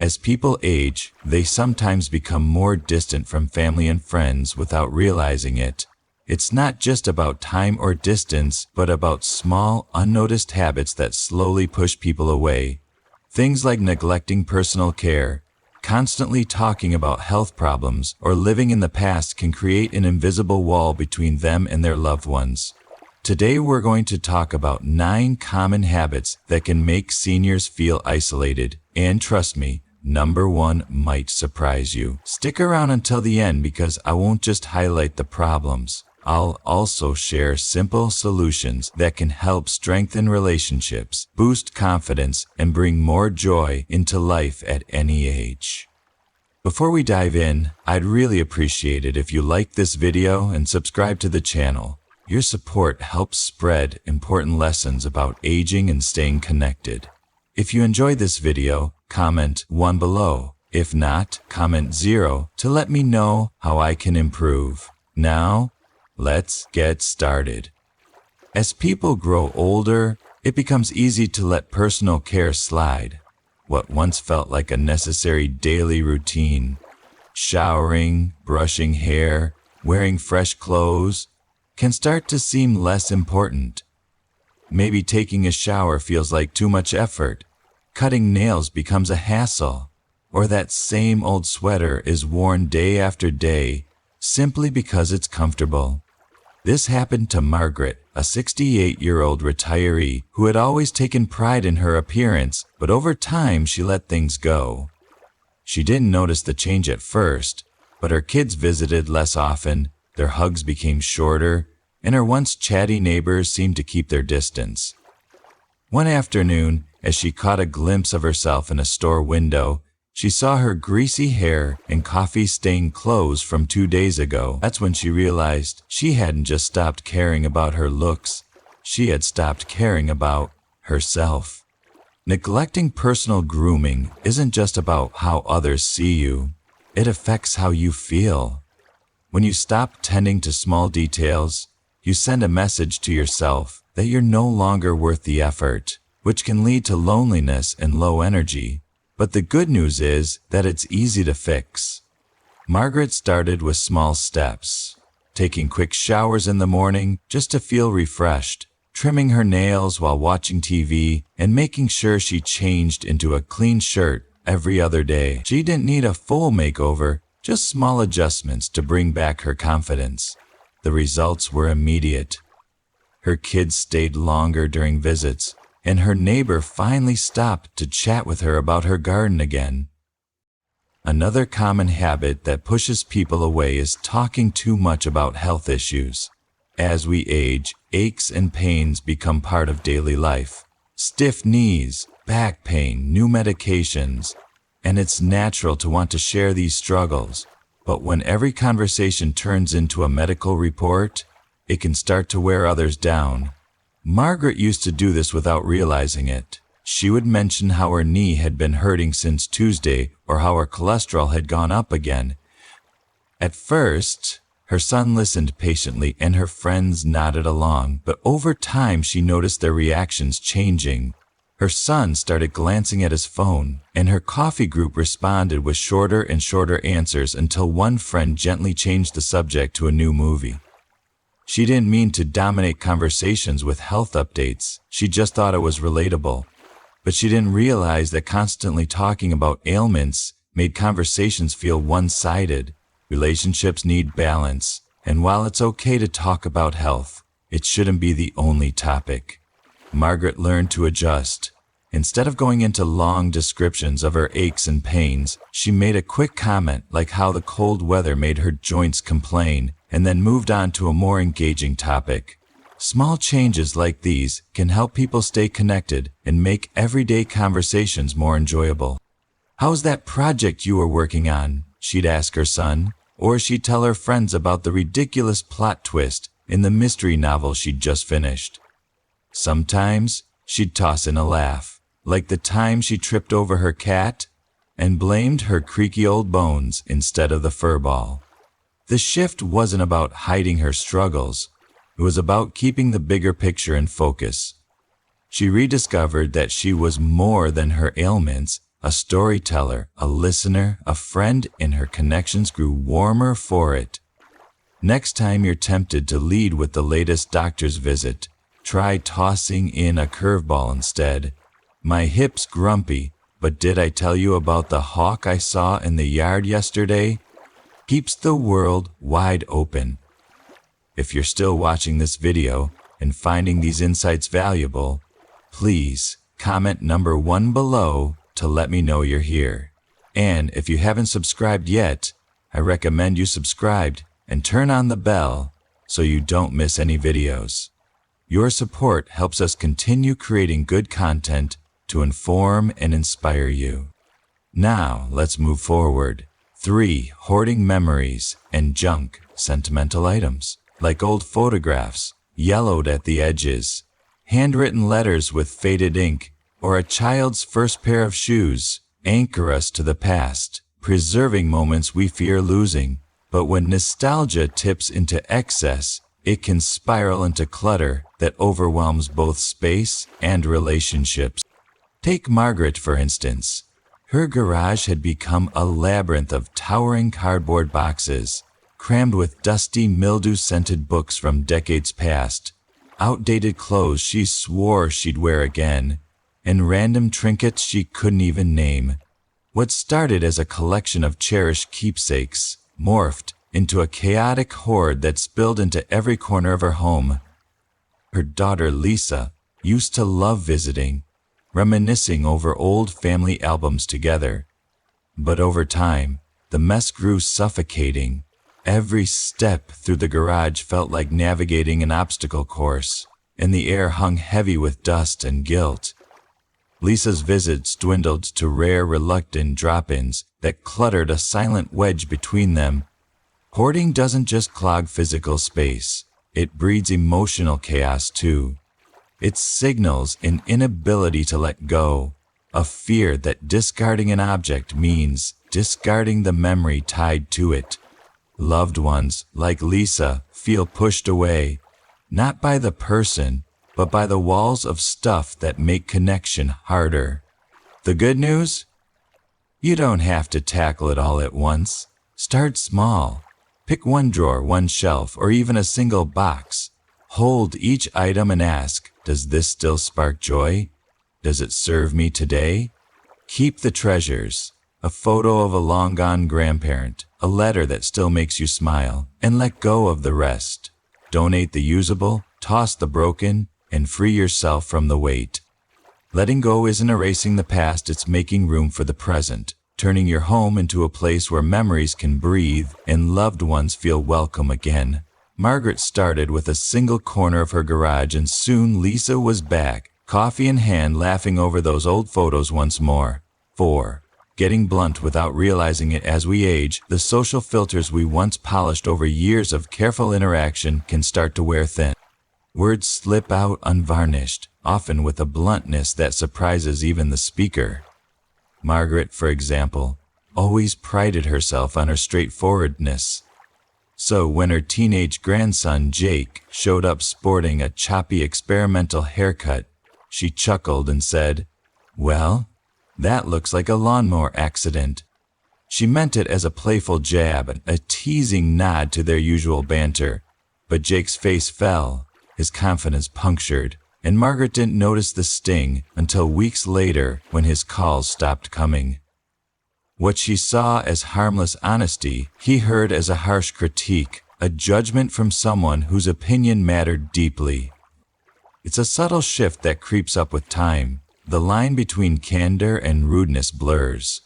As people age, they sometimes become more distant from family and friends without realizing it. It's not just about time or distance, but about small, unnoticed habits that slowly push people away. Things like neglecting personal care, constantly talking about health problems, or living in the past can create an invisible wall between them and their loved ones. Today we're going to talk about 9 common habits that can make seniors feel isolated. And trust me, number 1 might surprise you. Stick around until the end because I won't just highlight the problems. I'll also share simple solutions that can help strengthen relationships, boost confidence, and bring more joy into life at any age. Before we dive in, I'd really appreciate it if you like this video and subscribe to the channel. Your support helps spread important lessons about aging and staying connected. If you enjoyed this video, comment 1 below. If not, comment 0 to let me know how I can improve. Now, let's get started. As people grow older, it becomes easy to let personal care slide. What once felt like a necessary daily routine, showering, brushing hair, wearing fresh clothes, can start to seem less important. Maybe taking a shower feels like too much effort, cutting nails becomes a hassle, or that same old sweater is worn day after day simply because it's comfortable. This happened to Margaret, a 68-year-old retiree who had always taken pride in her appearance, but over time she let things go. She didn't notice the change at first, but her kids visited less often, their hugs became shorter, and her once chatty neighbors seemed to keep their distance. One afternoon, as she caught a glimpse of herself in a store window, she saw her greasy hair and coffee-stained clothes from 2 days ago. That's when she realized she hadn't just stopped caring about her looks, she had stopped caring about herself. Neglecting personal grooming isn't just about how others see you, it affects how you feel. When you stop tending to small details, you send a message to yourself that you're no longer worth the effort, which can lead to loneliness and low energy. But the good news is that it's easy to fix. Margaret started with small steps, taking quick showers in the morning just to feel refreshed, trimming her nails while watching TV, and making sure she changed into a clean shirt every other day. She didn't need a full makeover, just small adjustments to bring back her confidence. The results were immediate. Her kids stayed longer during visits, and her neighbor finally stopped to chat with her about her garden again. Another common habit that pushes people away is talking too much about health issues. As we age, aches and pains become part of daily life. Stiff knees, back pain, new medications, and it's natural to want to share these struggles. But when every conversation turns into a medical report, it can start to wear others down. Margaret used to do this without realizing it. She would mention how her knee had been hurting since Tuesday or how her cholesterol had gone up again. At first, her son listened patiently and her friends nodded along, but over time she noticed their reactions changing. Her son started glancing at his phone, and her coffee group responded with shorter and shorter answers until one friend gently changed the subject to a new movie. She didn't mean to dominate conversations with health updates, she just thought it was relatable. But she didn't realize that constantly talking about ailments made conversations feel one-sided. Relationships need balance, and while it's okay to talk about health, it shouldn't be the only topic. Margaret learned to adjust. Instead of going into long descriptions of her aches and pains, she made a quick comment like how the cold weather made her joints complain, and then moved on to a more engaging topic. Small changes like these can help people stay connected and make everyday conversations more enjoyable. "How's that project you were working on?" she'd ask her son, or she'd tell her friends about the ridiculous plot twist in the mystery novel she'd just finished. Sometimes she'd toss in a laugh, like the time she tripped over her cat and blamed her creaky old bones instead of the fur ball. The shift wasn't about hiding her struggles, it was about keeping the bigger picture in focus. She rediscovered that she was more than her ailments, A storyteller, a listener, a friend, and her connections grew warmer for it. Next time you're tempted to lead with the latest doctor's visit, try tossing in a curveball instead. My hip's grumpy, but did I tell you about the hawk I saw in the yard yesterday? Keeps the world wide open. If you're still watching this video and finding these insights valuable, please comment number 1 below to let me know you're here. And if you haven't subscribed yet, I recommend you subscribe and turn on the bell so you don't miss any videos. Your support helps us continue creating good content to inform and inspire you. Now, let's move forward. 3. Hoarding memories and junk, sentimental items, like old photographs, yellowed at the edges, handwritten letters with faded ink, or a child's first pair of shoes, anchor us to the past, preserving moments we fear losing. But when nostalgia tips into excess, it can spiral into clutter that overwhelms both space and relationships. Take Margaret, for instance. Her garage had become a labyrinth of towering cardboard boxes, crammed with dusty, mildew-scented books from decades past, outdated clothes she swore she'd wear again, and random trinkets she couldn't even name. What started as a collection of cherished keepsakes morphed into a chaotic hoard that spilled into every corner of her home. Her daughter Lisa used to love visiting, reminiscing over old family albums together. But over time, the mess grew suffocating. Every step through the garage felt like navigating an obstacle course, and the air hung heavy with dust and guilt. Lisa's visits dwindled to rare, reluctant drop-ins that cluttered a silent wedge between them. Hoarding doesn't just clog physical space, it breeds emotional chaos too. It signals an inability to let go, a fear that discarding an object means discarding the memory tied to it. Loved ones, like Lisa, feel pushed away, not by the person, but by the walls of stuff that make connection harder. The good news? You don't have to tackle it all at once. Start small. Pick one drawer, one shelf, or even a single box. Hold each item and ask, does this still spark joy? Does it serve me today? Keep the treasures, a photo of a long-gone grandparent, a letter that still makes you smile, and let go of the rest. Donate the usable, toss the broken, and free yourself from the weight. Letting go isn't erasing the past, it's making room for the present, turning your home into a place where memories can breathe and loved ones feel welcome again. Margaret started with a single corner of her garage, and soon Lisa was back, coffee in hand, laughing over those old photos once more. 4. Getting blunt without realizing it. As we age, the social filters we once polished over years of careful interaction can start to wear thin. Words slip out unvarnished, often with a bluntness that surprises even the speaker. Margaret, for example, always prided herself on her straightforwardness. So when her teenage grandson Jake showed up sporting a choppy experimental haircut, she chuckled and said, "Well, that looks like a lawnmower accident." She meant it as a playful jab, a teasing nod to their usual banter. But Jake's face fell, his confidence punctured, and Margaret didn't notice the sting until weeks later when his calls stopped coming. What she saw as harmless honesty, he heard as a harsh critique, a judgment from someone whose opinion mattered deeply. It's a subtle shift that creeps up with time. The line between candor and rudeness blurs.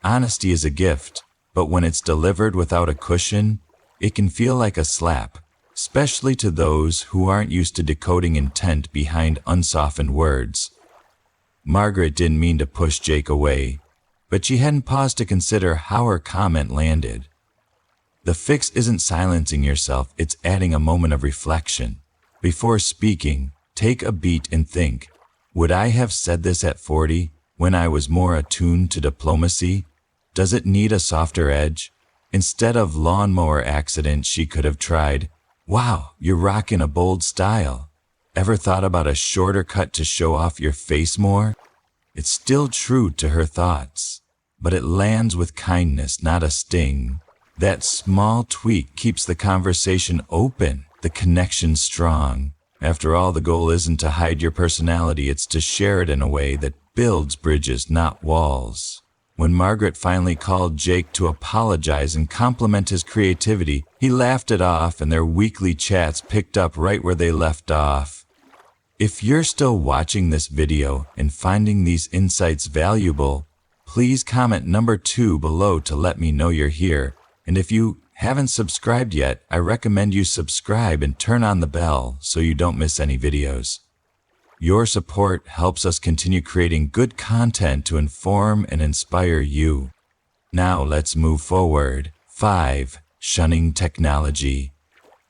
Honesty is a gift, but when it's delivered without a cushion, it can feel like a slap, especially to those who aren't used to decoding intent behind unsoftened words. Margaret didn't mean to push Jake away, but she hadn't paused to consider how her comment landed. The fix isn't silencing yourself, it's adding a moment of reflection. Before speaking, take a beat and think, would I have said this at 40, when I was more attuned to diplomacy? Does it need a softer edge? Instead of lawnmower accident, she could have tried, "Wow, you're rocking a bold style. Ever thought about a shorter cut to show off your face more?" It's still true to her thoughts, but it lands with kindness, not a sting. That small tweak keeps the conversation open, the connection strong. After all, the goal isn't to hide your personality, it's to share it in a way that builds bridges, not walls. When Margaret finally called Jake to apologize and compliment his creativity, he laughed it off, and their weekly chats picked up right where they left off. If you're still watching this video and finding these insights valuable, please comment number 2 below to let me know you're here. And if you haven't subscribed yet, I recommend you subscribe and turn on the bell so you don't miss any videos. Your support helps us continue creating good content to inform and inspire you. Now let's move forward. 5. Shunning technology.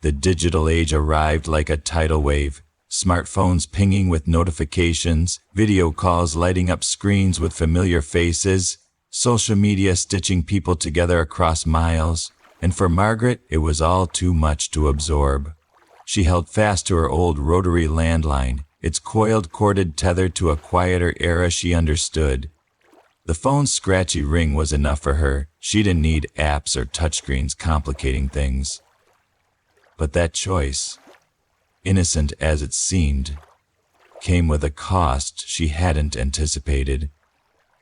The digital age arrived like a tidal wave. Smartphones pinging with notifications, video calls lighting up screens with familiar faces, social media stitching people together across miles. And for Margaret, it was all too much to absorb. She held fast to her old rotary landline, its coiled corded tether to a quieter era she understood. The phone's scratchy ring was enough for her. She didn't need apps or touchscreens complicating things. But that choice, innocent as it seemed, came with a cost she hadn't anticipated.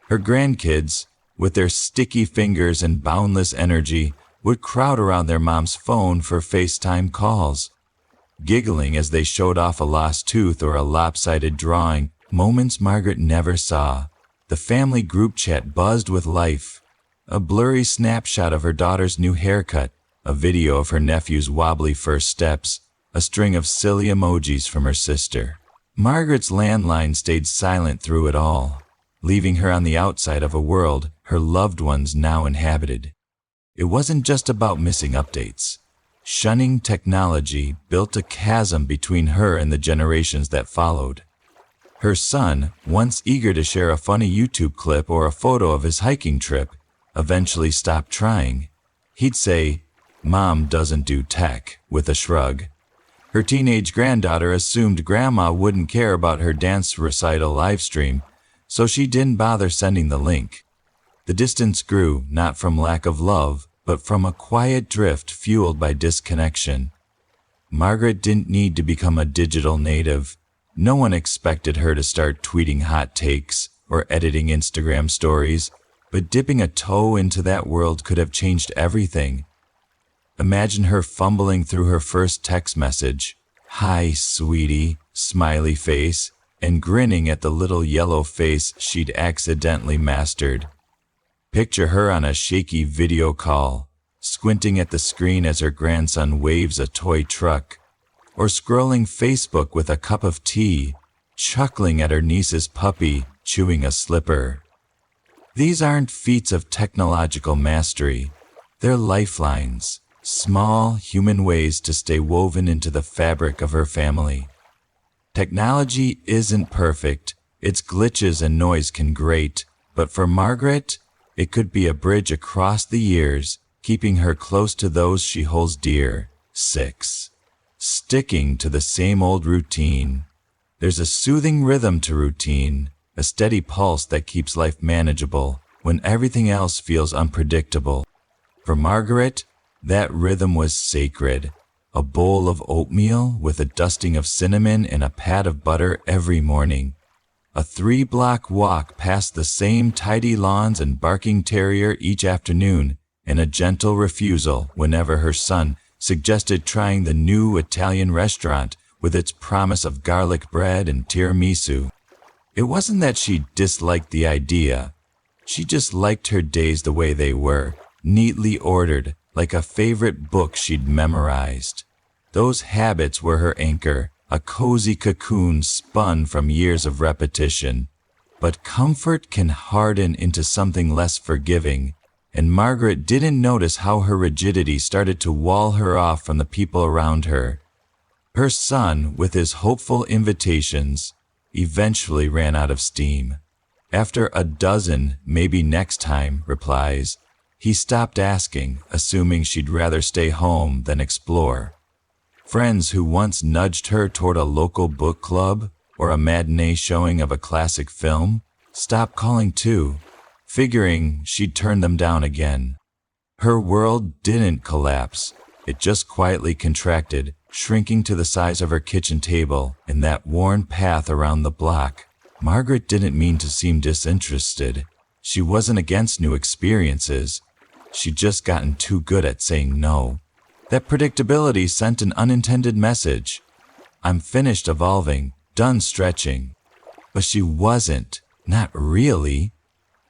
Her grandkids, with their sticky fingers and boundless energy, would crowd around their mom's phone for FaceTime calls, giggling as they showed off a lost tooth or a lopsided drawing, moments Margaret never saw. The family group chat buzzed with life. A blurry snapshot of her daughter's new haircut, a video of her nephew's wobbly first steps, a string of silly emojis from her sister. Margaret's landline stayed silent through it all, leaving her on the outside of a world her loved ones now inhabited. It wasn't just about missing updates. Shunning technology built a chasm between her and the generations that followed. Her son, once eager to share a funny YouTube clip or a photo of his hiking trip, eventually stopped trying. He'd say, "Mom doesn't do tech," with a shrug. Her teenage granddaughter assumed Grandma wouldn't care about her dance recital livestream, so she didn't bother sending the link. The distance grew, not from lack of love, but from a quiet drift fueled by disconnection. Margaret didn't need to become a digital native. No one expected her to start tweeting hot takes or editing Instagram stories, but dipping a toe into that world could have changed everything. Imagine her fumbling through her first text message, "Hi, sweetie," smiley face, and grinning at the little yellow face she'd accidentally mastered. Picture her on a shaky video call, squinting at the screen as her grandson waves a toy truck, or scrolling Facebook with a cup of tea, chuckling at her niece's puppy chewing a slipper. These aren't feats of technological mastery. They're lifelines, small human ways to stay woven into the fabric of her family. Technology isn't perfect. Its glitches and noise can grate, but for Margaret, it could be a bridge across the years, keeping her close to those she holds dear. 6. Sticking to the same old routine. There's a soothing rhythm to routine, a steady pulse that keeps life manageable when everything else feels unpredictable. For Margaret, that rhythm was sacred. A bowl of oatmeal with a dusting of cinnamon and a pat of butter every morning. A 3-block walk past the same tidy lawns and barking terrier each afternoon, and a gentle refusal whenever her son suggested trying the new Italian restaurant with its promise of garlic bread and tiramisu. It wasn't that she disliked the idea. She just liked her days the way they were, neatly ordered, like a favorite book she'd memorized. Those habits were her anchor, a cozy cocoon spun from years of repetition. But comfort can harden into something less forgiving, and Margaret didn't notice how her rigidity started to wall her off from the people around her. Her son, with his hopeful invitations, eventually ran out of steam. After a dozen "maybe next time" replies, he stopped asking, assuming she'd rather stay home than explore. Friends who once nudged her toward a local book club or a matinee showing of a classic film stopped calling too, figuring she'd turn them down again. Her world didn't collapse. It just quietly contracted, shrinking to the size of her kitchen table in that worn path around the block. Margaret didn't mean to seem disinterested. She wasn't against new experiences. She'd just gotten too good at saying no. That predictability sent an unintended message. I'm finished evolving, done stretching. But she wasn't. Not really.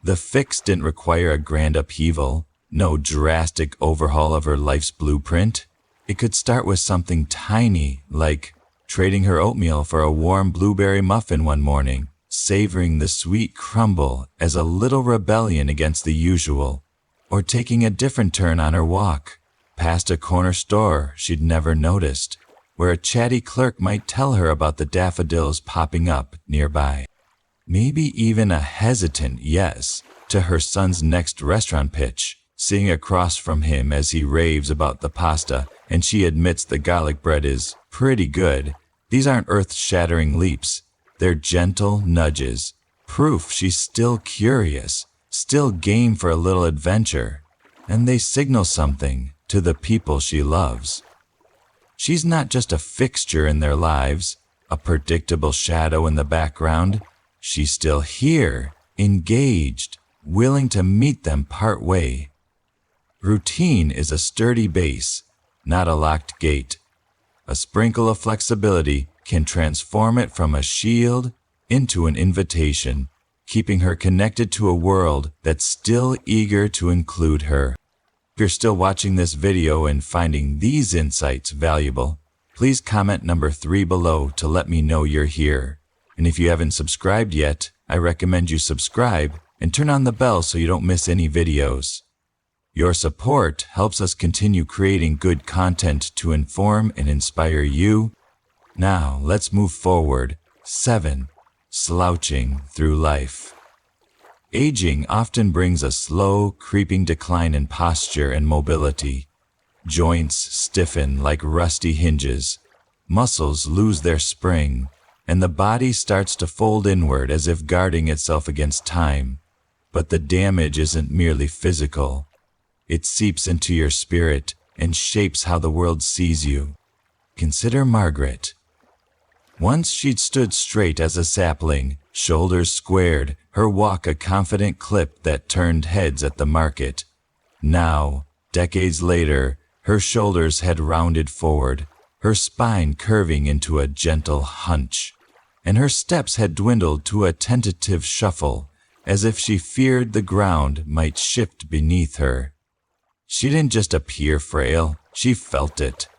The fix didn't require a grand upheaval, no drastic overhaul of her life's blueprint. It could start with something tiny, like trading her oatmeal for a warm blueberry muffin one morning, savoring the sweet crumble as a little rebellion against the usual, or taking a different turn on her walk, past a corner store she'd never noticed, where a chatty clerk might tell her about the daffodils popping up nearby. Maybe even a hesitant yes to her son's next restaurant pitch, sitting across from him as he raves about the pasta and she admits the garlic bread is pretty good. These aren't earth-shattering leaps. They're gentle nudges, proof she's still curious, still game for a little adventure, and they signal something to the people she loves. She's not just a fixture in their lives, a predictable shadow in the background. She's still here, engaged, willing to meet them part way. Routine is a sturdy base, not a locked gate. A sprinkle of flexibility can transform it from a shield into an invitation, keeping her connected to a world that's still eager to include her. If you're still watching this video and finding these insights valuable, please comment number 3 below to let me know you're here. And if you haven't subscribed yet, I recommend you subscribe and turn on the bell so you don't miss any videos. Your support helps us continue creating good content to inform and inspire you. Now, let's move forward. 7. Slouching through life. Aging often brings a slow, creeping decline in posture and mobility. Joints stiffen like rusty hinges. Muscles lose their spring, and the body starts to fold inward as if guarding itself against time. But the damage isn't merely physical. It seeps into your spirit and shapes how the world sees you. Consider Margaret. Once she'd stood straight as a sapling, shoulders squared, her walk a confident clip that turned heads at the market. Now, decades later, her shoulders had rounded forward, her spine curving into a gentle hunch, and her steps had dwindled to a tentative shuffle, as if she feared the ground might shift beneath her. She didn't just appear frail, she felt it.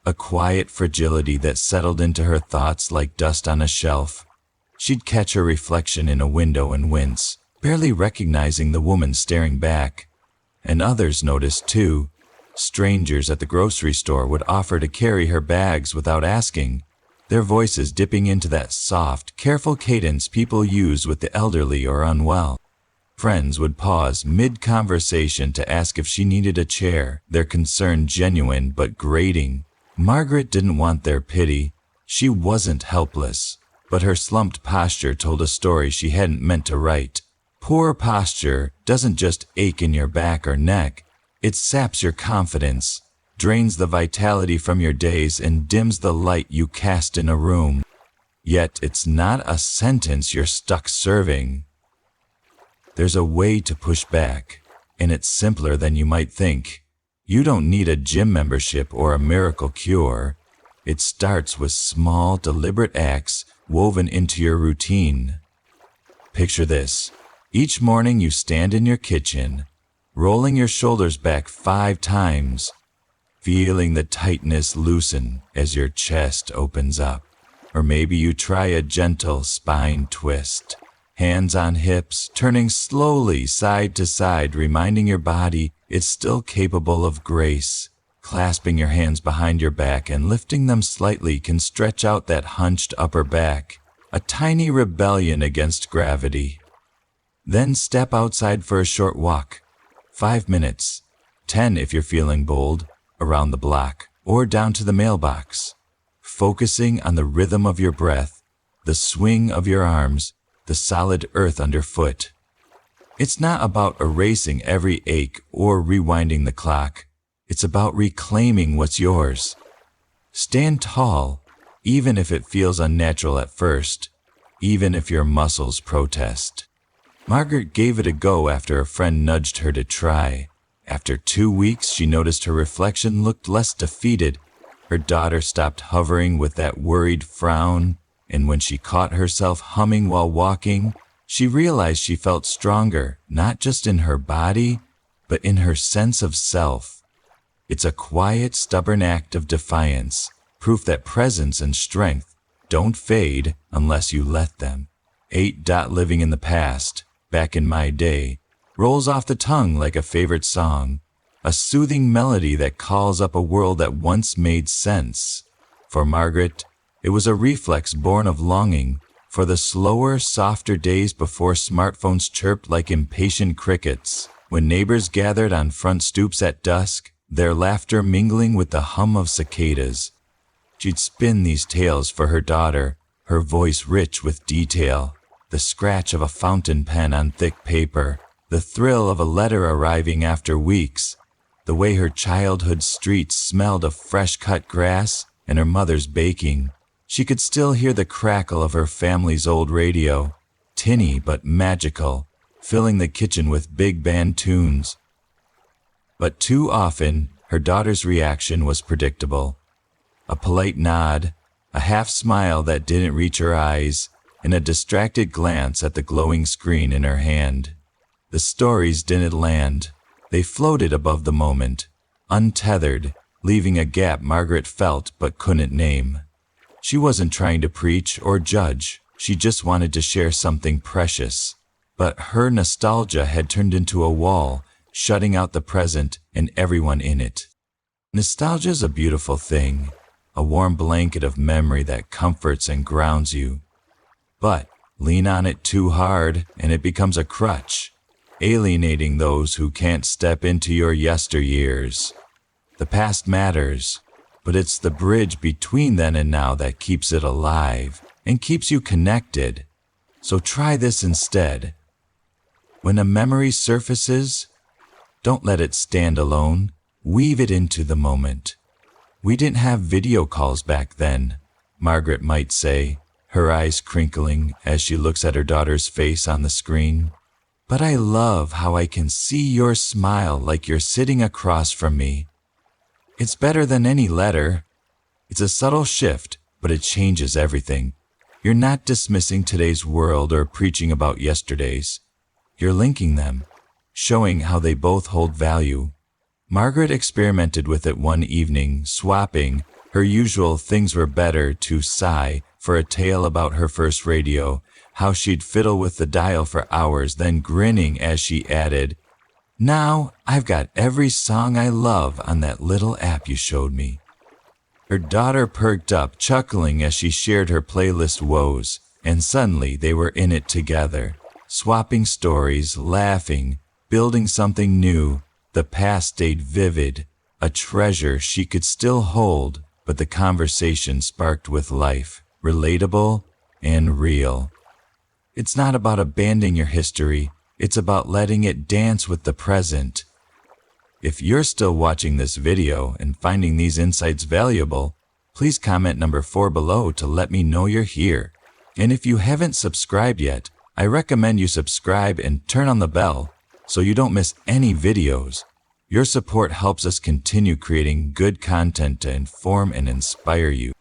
A quiet fragility that settled into her thoughts like dust on a shelf. She'd catch her reflection in a window and wince, barely recognizing the woman staring back. And others noticed too. Strangers at the grocery store would offer to carry her bags without asking, their voices dipping into that soft, careful cadence people use with the elderly or unwell. Friends would pause mid-conversation to ask if she needed a chair, their concern genuine but grating. Margaret didn't want their pity. She wasn't helpless, but her slumped posture told a story she hadn't meant to write. Poor posture doesn't just ache in your back or neck. It saps your confidence, drains the vitality from your days, and dims the light you cast in a room. Yet it's not a sentence you're stuck serving. There's a way to push back, and it's simpler than you might think. You don't need a gym membership or a miracle cure. It starts with small, deliberate acts woven into your routine. Picture this. Each morning you stand in your kitchen, rolling your shoulders back 5 times, feeling the tightness loosen as your chest opens up. Or maybe you try a gentle spine twist. Hands on hips, turning slowly side to side, reminding your body it's still capable of grace. Clasping your hands behind your back and lifting them slightly can stretch out that hunched upper back, a tiny rebellion against gravity. Then step outside for a short walk. 5 minutes, 10 if you're feeling bold, around the block or down to the mailbox. Focusing on the rhythm of your breath, the swing of your arms, the the solid earth underfoot. It's not about erasing every ache or rewinding the clock. It's about reclaiming what's yours. Stand tall, even if it feels unnatural at first, even if your muscles protest. Margaret gave it a go after a friend nudged her to try. After 2 weeks, she noticed her reflection looked less defeated. Her daughter stopped hovering with that worried frown, and when she caught herself humming while walking, she realized she felt stronger, not just in her body, but in her sense of self. It's a quiet, stubborn act of defiance, proof that presence and strength don't fade unless you let them. 8. Living in the past, back in my day, rolls off the tongue like a favorite song, a soothing melody that calls up a world that once made sense. For Margaret, it was a reflex born of longing for the slower, softer days before smartphones chirped like impatient crickets, when neighbors gathered on front stoops at dusk, their laughter mingling with the hum of cicadas. She'd spin these tales for her daughter, her voice rich with detail, the scratch of a fountain pen on thick paper, the thrill of a letter arriving after weeks, the way her childhood streets smelled of fresh-cut grass and her mother's baking. She could still hear the crackle of her family's old radio, tinny but magical, filling the kitchen with big band tunes. But too often, her daughter's reaction was predictable. A polite nod, a half smile that didn't reach her eyes, and a distracted glance at the glowing screen in her hand. The stories didn't land. They floated above the moment, untethered, leaving a gap Margaret felt but couldn't name. She wasn't trying to preach or judge, she just wanted to share something precious. But her nostalgia had turned into a wall, shutting out the present and everyone in it. Nostalgia's a beautiful thing, a warm blanket of memory that comforts and grounds you. But lean on it too hard and it becomes a crutch, alienating those who can't step into your yesteryears. The past matters, but it's the bridge between then and now that keeps it alive and keeps you connected. So try this instead. When a memory surfaces, don't let it stand alone. Weave it into the moment. We didn't have video calls back then, Margaret might say, her eyes crinkling as she looks at her daughter's face on the screen. But I love how I can see your smile like you're sitting across from me. It's better than any letter. It's a subtle shift, but it changes everything. You're not dismissing today's world or preaching about yesterday's. You're linking them, showing how they both hold value. Margaret experimented with it one evening, swapping her usual "things were better" to sigh for a tale about her first radio, how she'd fiddle with the dial for hours, then grinning as she added, "Now I've got every song I love on that little app you showed me." Her daughter perked up, chuckling as she shared her playlist woes, and suddenly they were in it together, swapping stories, laughing, building something new. The past stayed vivid, a treasure she could still hold, but the conversation sparked with life, relatable and real. It's not about abandoning your history, it's about letting it dance with the present. If you're still watching this video and finding these insights valuable, please comment number 4 below to let me know you're here. And if you haven't subscribed yet, I recommend you subscribe and turn on the bell so you don't miss any videos. Your support helps us continue creating good content to inform and inspire you.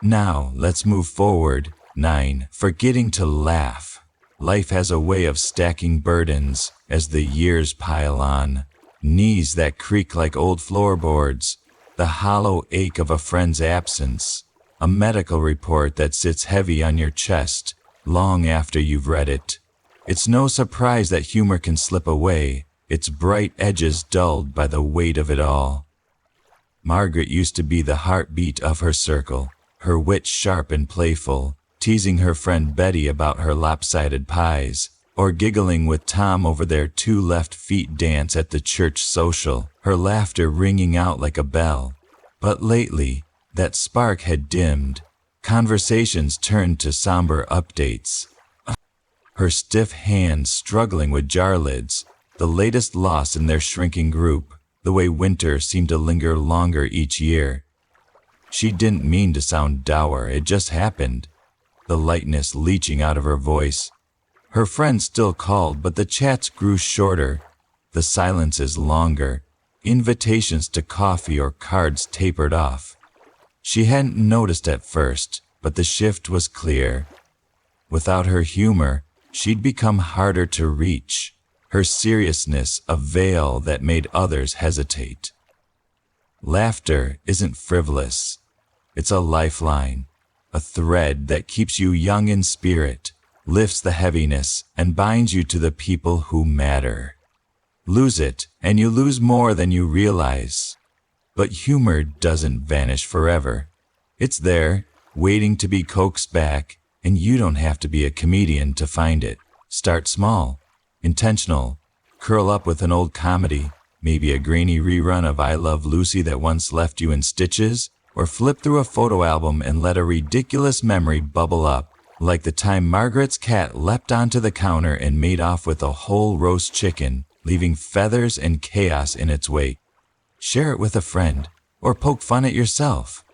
Now, let's move forward. 9. Forgetting to laugh. Life has a way of stacking burdens as the years pile on. Knees that creak like old floorboards, the hollow ache of a friend's absence, a medical report that sits heavy on your chest long after you've read it. It's no surprise that humor can slip away, its bright edges dulled by the weight of it all. Margaret used to be the heartbeat of her circle, her wit sharp and playful, teasing her friend Betty about her lopsided pies, or giggling with Tom over their 2 left feet dance at the church social, her laughter ringing out like a bell. But lately, that spark had dimmed. Conversations turned to somber updates. her stiff hands struggling with jar lids, the latest loss in their shrinking group, the way winter seemed to linger longer each year. She didn't mean to sound dour, it just happened, the lightness leaching out of her voice. Her friends still called, but the chats grew shorter, the silences longer, invitations to coffee or cards tapered off. She hadn't noticed at first, but the shift was clear. Without her humor, she'd become harder to reach, her seriousness a veil that made others hesitate. Laughter isn't frivolous. It's a lifeline, a thread that keeps you young in spirit, lifts the heaviness, and binds you to the people who matter. Lose it, and you lose more than you realize. But humor doesn't vanish forever. It's there, waiting to be coaxed back, and you don't have to be a comedian to find it. Start small, intentional, curl up with an old comedy, maybe a grainy rerun of I Love Lucy that once left you in stitches, or flip through a photo album and let a ridiculous memory bubble up, like the time Margaret's cat leapt onto the counter and made off with a whole roast chicken, leaving feathers and chaos in its wake. Share it with a friend, or poke fun at yourself.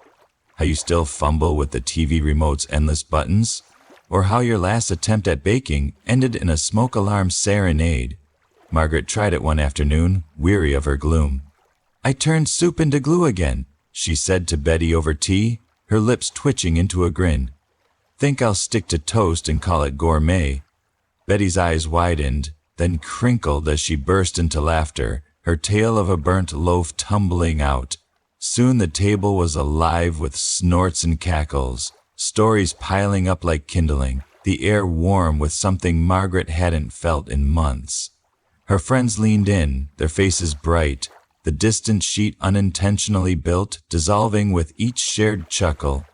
How you still fumble with the TV remote's endless buttons, or how your last attempt at baking ended in a smoke alarm serenade. Margaret tried it one afternoon, weary of her gloom. I turned soup into glue again, she said to Betty over tea, her lips twitching into a grin. Think I'll stick to toast and call it gourmet. Betty's eyes widened, then crinkled as she burst into laughter, her tale of a burnt loaf tumbling out. Soon the table was alive with snorts and cackles, stories piling up like kindling, the air warm with something Margaret hadn't felt in months. Her friends leaned in, their faces bright, the distant sheet unintentionally built, dissolving with each shared chuckle.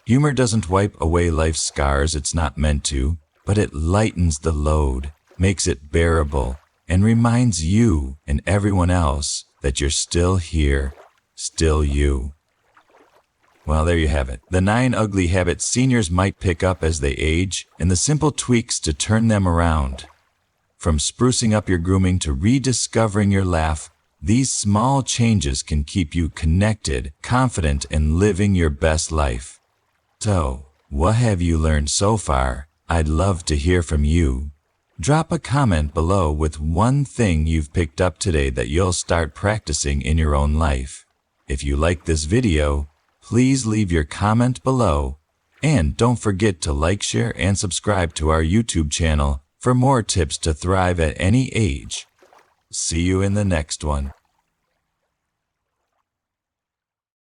Humor doesn't wipe away life's scars, it's not meant to, but it lightens the load, makes it bearable, and reminds you and everyone else that you're still here, still you. Well, there you have it. The 9 ugly habits seniors might pick up as they age, and the simple tweaks to turn them around. From sprucing up your grooming to rediscovering your laugh, these small changes can keep you connected, confident, and living your best life. So, what have you learned so far? I'd love to hear from you. Drop a comment below with one thing you've picked up today that you'll start practicing in your own life. If you like this video, please leave your comment below, and don't forget to like, share, and subscribe to our YouTube channel for more tips to thrive at any age. See you in the next one.